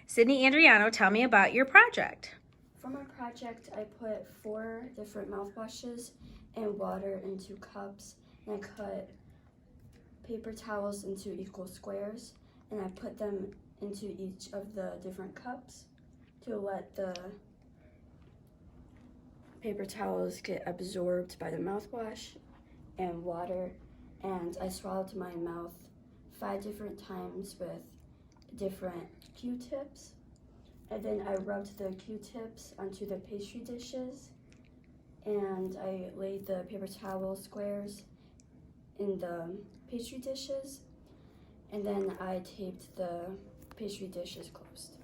Sydney Andriano, tell me about your project. For my project, I put 4 different mouthwashes and water into cups, and I cut paper towels into equal squares, and I put them into each of the different cups to let the paper towels get absorbed by the mouthwash and water, and I swallowed my mouth 5 different times with different Q-tips, and then I rubbed the Q-tips onto the pastry dishes, and I laid the paper towel squares in the pastry dishes, and then I taped the pastry dishes closed.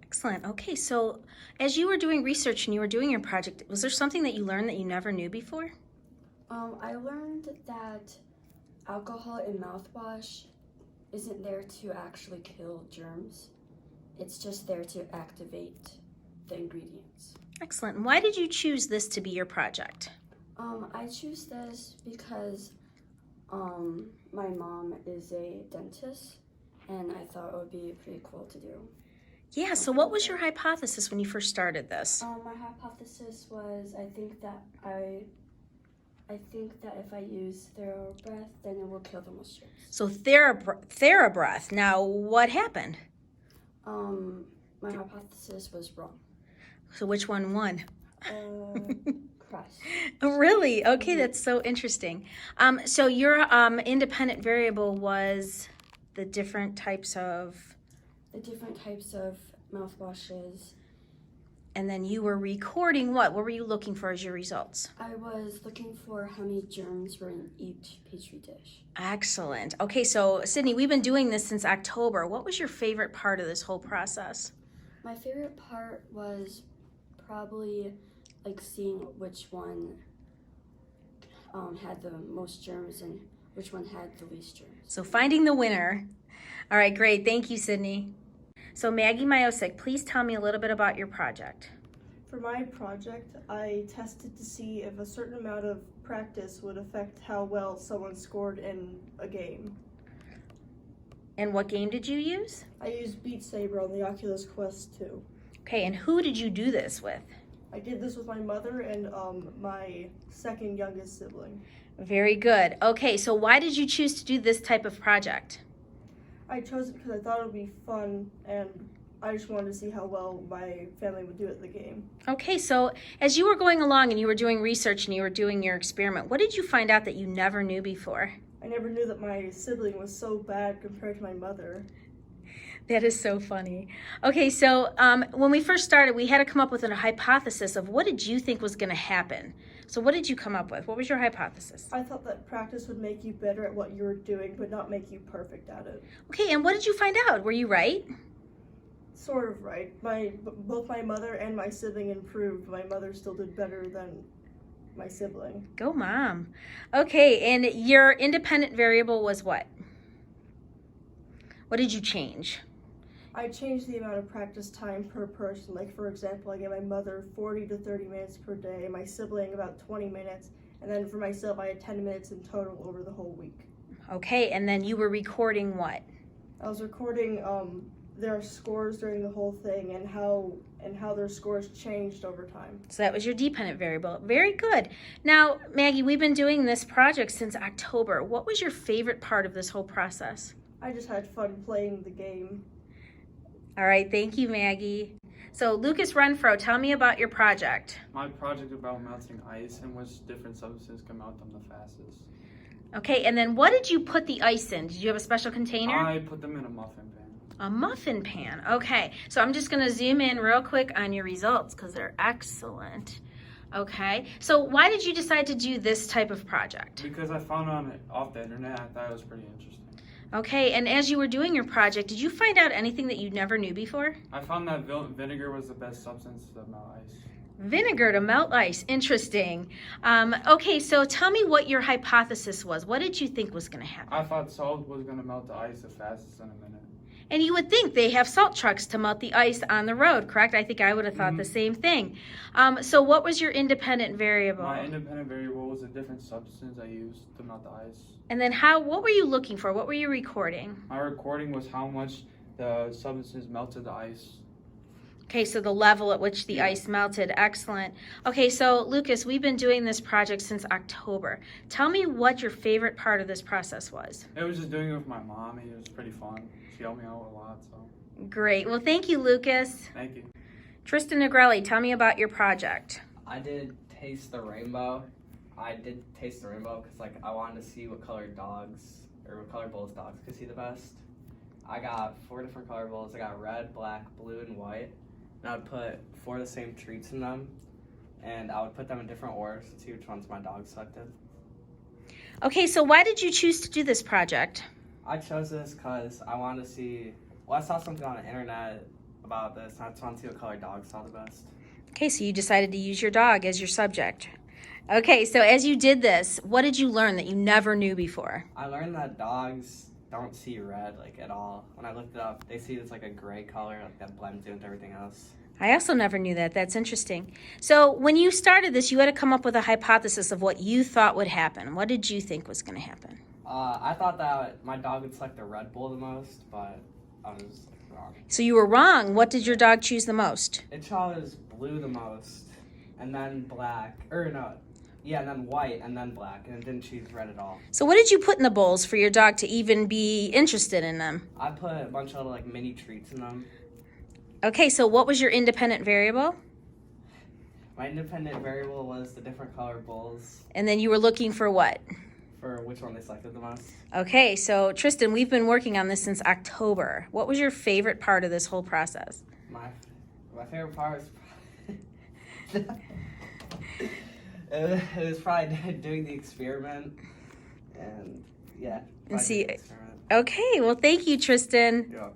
Excellent. Okay, so as you were doing research and you were doing your project, was there something that you learned that you never knew before? I learned that alcohol in mouthwash isn't there to actually kill germs. It's just there to activate the ingredients. Excellent. And why did you choose this to be your project? I choose this because my mom is a dentist, and I thought it would be pretty cool to do. Yeah, so what was your hypothesis when you first started this? My hypothesis was I think that if I use TheraBreath, then it will kill the most germs. So TheraBreath. Now, what happened? My hypothesis was wrong. So which one won? Crust. Really? Okay, that's so interesting. So your independent variable was the different types of Mouthwashes. And then you were recording what? What were you looking for as your results? I was looking for how many germs were in each pastry dish. Excellent. Okay, so Sydney, we've been doing this since October. What was your favorite part of this whole process? My favorite part was probably like seeing which one had the most germs and which one had the least germs. So finding the winner. All right, great. Thank you, Sydney. So Maggie Myosik, please tell me a little bit about your project. For my project, I tested to see if a certain amount of practice would affect how well someone scored in a game. And what game did you use? I used Beat Saber on the Oculus Quest 2. Okay, and who did you do this with? I did this with my mother and my second youngest sibling. Very good. Okay, so why did you choose to do this type of project? I chose it because I thought it would be fun, and I just wanted to see how well my family would do at the game. Okay, so as you were going along and you were doing research and you were doing your experiment, what did you find out that you never knew before? I never knew that my sibling was so bad compared to my mother. That is so funny. Okay, so when we first started, we had to come up with a hypothesis of what did you think was going to happen. So what did you come up with? What was your hypothesis? I thought that practice would make you better at what you were doing, but not make you perfect at it. Okay, and what did you find out? Were you right? Sort of right. Both my mother and my sibling improved. My mother still did better than my sibling. Go mom. Okay, and your independent variable was what? What did you change? I changed the amount of practice time per person. Like, for example, I gave my mother 40 to 30 minutes per day, my sibling about 20 minutes, and then for myself, I had 10 minutes in total over the whole week. Okay, and then you were recording what? I was recording their scores during the whole thing and how their scores changed over time. So that was your dependent variable. Very good. Now, Maggie, we've been doing this project since October. What was your favorite part of this whole process? I just had fun playing the game. All right, thank you, Maggie. So Lucas Renfro, tell me about your project. My project about melting ice and which different substances can melt them the fastest. Okay, and then what did you put the ice in? Did you have a special container? I put them in a muffin pan. A muffin pan. Okay, so I'm just going to zoom in real quick on your results because they're excellent. Okay, so why did you decide to do this type of project? Because I found it off the internet. I thought it was pretty interesting. Okay, and as you were doing your project, did you find out anything that you never knew before? I found that vinegar was the best substance to melt ice. Vinegar to melt ice. Interesting. Okay, so tell me what your hypothesis was. What did you think was going to happen? I thought salt was going to melt the ice the fastest in a minute. And you would think they have salt trucks to melt the ice on the road, correct? I think I would have thought the same thing. So what was your independent variable? My independent variable was a different substance I used to melt the ice. And then what were you looking for? What were you recording? My recording was how much The substances melted the ice. Okay, so the level at which the ice melted. Excellent. Okay, so Lucas, we've been doing this project since October. Tell me what your favorite part of this process was. It was just doing it with my mom. It was pretty fun. She helped me out a lot, so Great. Well, thank you, Lucas. thank you. Tristan Negrelli, tell me about your project. I did taste the rainbow. I did taste the rainbow because like I wanted to see what color dogs or what color bowls dogs could see the best. I got 4 different color bowls. I got red, black, blue, and white. And I would put 4 of the same treats in them, and I would put them in different orders to see which ones my dog selected. Okay, so why did you choose to do this project? I chose this because I wanted to see. Well, I saw something on the internet about this, and I just wanted to see what color dogs saw the best. Okay, so you decided to use your dog as your subject. Okay, so as you did this, what did you learn that you never knew before? I learned that dogs don't see red like at all. When I looked it up, they see it's like a gray color like that blends in with everything else. I also never knew that. That's interesting. So when you started this, you had to come up with a hypothesis of what you thought would happen. What did you think was going to happen? I thought that my dog would select the red bowl the most, but I was wrong. So you were wrong. What did your dog choose the most? It chose blue the most, and then black, and then white, and then black, and it didn't choose red at all. So what did you put in the bowls for your dog to even be interested in them? I put a bunch of little like mini treats in them. Okay, so what was your independent variable? My independent variable was the different color bowls And then you were looking for what? for which one they selected the most. Okay, so Tristan, we've been working on this since October. What was your favorite part of this whole process? My favorite part was it was probably doing the experiment, and yeah. And see- doing the experiment. Okay, well, thank you, Tristan. Yeah.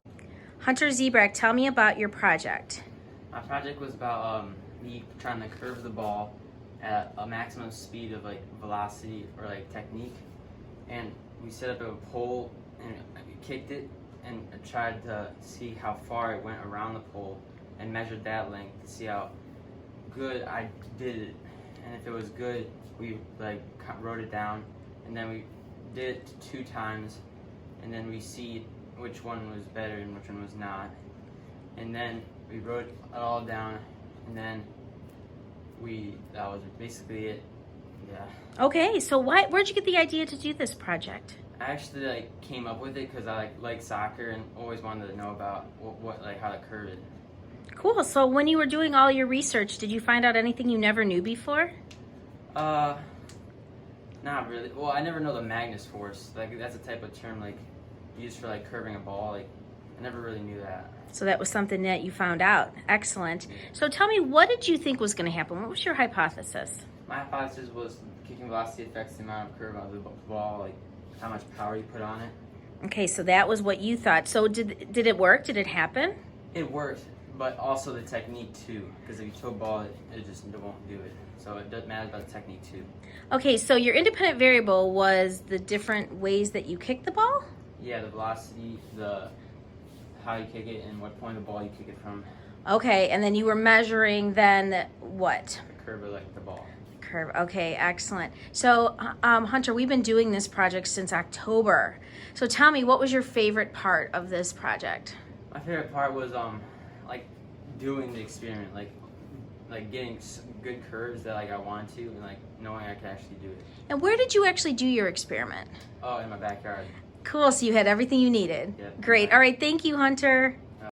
Hunter Zebrak, tell me about your project. My project was about me trying to curve the ball at a maximum speed of like velocity or like technique, and we set up a pole and we kicked it and tried to see how far it went around the pole and measured that length to see how good I did it, and if it was good we like wrote it down, and then we did it 2 times, and then we see which one was better and which one was not, and then we wrote it all down, and then that was basically it. Yeah, Okay, so where'd you get the idea to do this project? I actually like came up with it because I like soccer and always wanted to know about what like how to curve it. Cool, so when you were doing all your research, did you find out anything you never knew before? Not really. Well, I never know the Magnus force. Like that's a type of term like used for like curving a ball. Like I never really knew that. So that was something that you found out. Excellent. So tell me, what did you think was going to happen? What was your hypothesis? My hypothesis was kicking velocity affects the amount of curve of the ball, like how much power you put on it. Okay, so that was what you thought. So did it work? Did it happen? It worked, but also the technique too. Because if you throw a ball, it just won't do it. So it does matter about the technique too. Okay, so your independent variable was the different ways that you kick the ball? Yeah, the velocity, how you kick it, and what point of the ball you kick it from. Okay, and then you were measuring then what? The curve of like the ball. Curve. Okay, excellent. So, Hunter, we've been doing this project since October. So tell me, what was your favorite part of this project? My favorite part was like doing the experiment, like getting good curves that like I wanted to, and like knowing I could actually do it. And where did you actually do your experiment? Oh, in my backyard. Cool, so you had everything you needed. Yeah. Great. All right, thank you, Hunter.